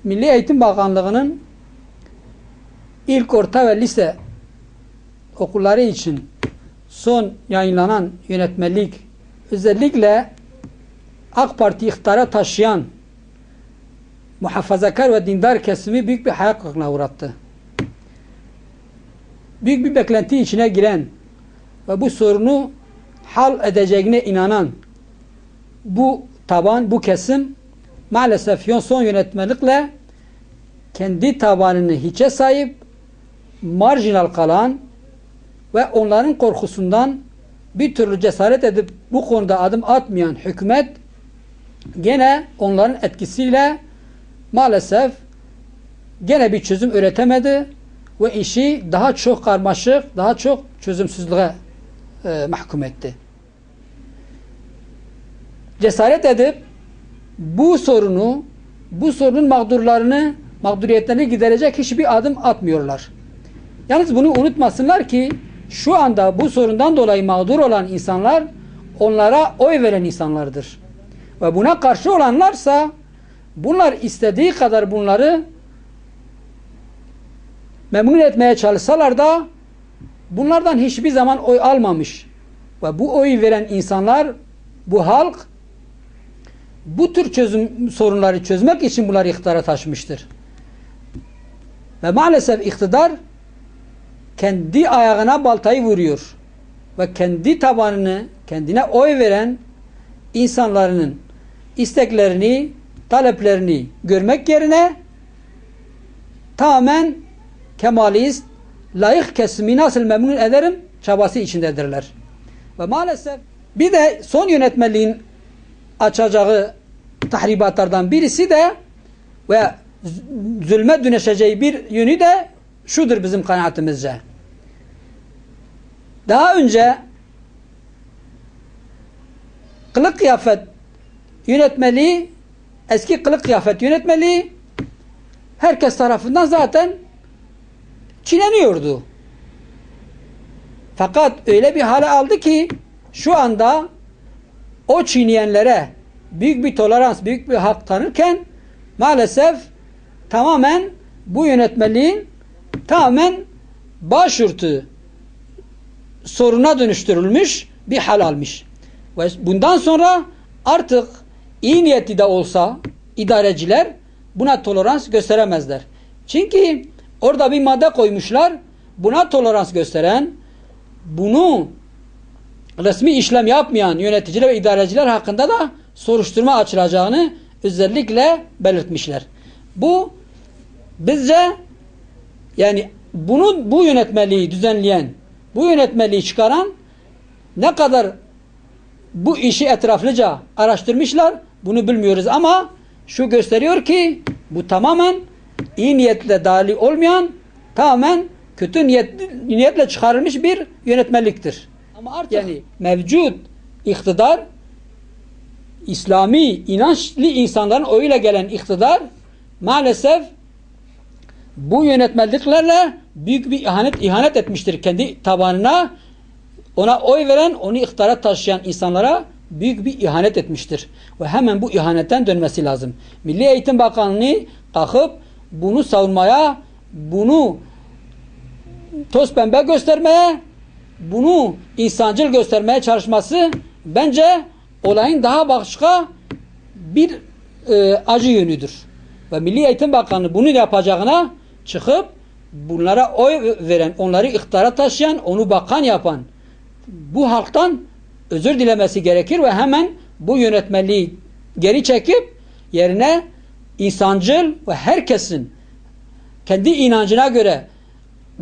Milli Eğitim Bakanlığı'nın ilk orta ve lise okulları için son yayınlanan yönetmelik özellikle AK Parti iktidara taşıyan muhafazakar ve dindar kesimi büyük bir hayal kırıklığına uğrattı. Büyük bir beklenti içine giren ve bu sorunu hal edeceğine inanan bu taban, bu kesim maalesef son yönetmelikle kendi tabanını hiçe sayıp marjinal kalan ve onların korkusundan bir türlü cesaret edip bu konuda adım atmayan hükümet gene onların etkisiyle maalesef gene bir çözüm üretemedi ve işi daha çok karmaşık, daha çok çözümsüzlüğe mahkum etti. Cesaret edip bu sorunun mağduriyetlerini giderecek hiçbir adım atmıyorlar. Yalnız bunu unutmasınlar ki şu anda bu sorundan dolayı mağdur olan insanlar onlara oy veren insanlardır. Ve buna karşı olanlarsa bunlar istediği kadar bunları memnun etmeye çalışsalar da bunlardan hiçbir zaman oy almamış. Ve bu oyu veren insanlar, bu halk bu tür sorunları çözmek için bunları iktidara taşımıştır. Ve maalesef iktidar kendi ayağına baltayı vuruyor. Ve kendi tabanını, kendine oy veren insanların isteklerini, taleplerini görmek yerine tamamen kemalist, layık kesimi nasıl memnun ederim çabası içindedirler. Ve maalesef bir de son yönetmeliğin açacağı tahribatlardan birisi de ve zulme dönüşeceği bir yönü de şudur bizim kanaatimizce. Daha önce kılık kıyafet yönetmeliği, eski kılık kıyafet yönetmeliği herkes tarafından zaten çiğneniyordu. Fakat öyle bir hale aldı ki şu anda o çiğneyenlere büyük bir tolerans, büyük bir hak tanırken maalesef tamamen bu yönetmeliğin tamamen başörtü soruna dönüştürülmüş bir hal almış. Ve bundan sonra artık iyi niyetli de olsa idareciler buna tolerans gösteremezler. Çünkü orada bir madde koymuşlar. Buna tolerans gösteren, bunu resmi işlem yapmayan yöneticiler ve idareciler hakkında da soruşturma açılacağını özellikle belirtmişler. Bu bizce yani bu yönetmeliği düzenleyen, bu yönetmeliği çıkaran ne kadar bu işi etraflıca araştırmışlar bunu bilmiyoruz ama şu gösteriyor ki bu tamamen iyi niyetle dahil olmayan tamamen kötü niyetle çıkarılmış bir yönetmeliktir. Ama artık yani mevcut iktidar İslami inançlı insanların oyuyla gelen iktidar maalesef bu yönetmeliklerle büyük bir ihanet etmiştir kendi tabanına. Ona oy veren, onu iktidara taşıyan insanlara büyük bir ihanet etmiştir. Ve hemen bu ihanetten dönmesi lazım. Milli Eğitim Bakanlığı kalkıp bunu savunmaya, bunu toz pembe göstermeye, bunu insancıl göstermeye çalışması bence olayın daha başka bir acı yönüdür. Ve Milli Eğitim Bakanlığı bunu yapacağına çıkıp bunlara oy veren, onları iktidara taşıyan, onu bakan yapan bu halktan özür dilemesi gerekir ve hemen bu yönetmeliği geri çekip yerine insancıl ve herkesin kendi inancına göre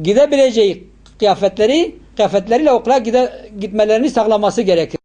gidebileceği kıyafetleriyle okula gitmelerini sağlaması gerekir.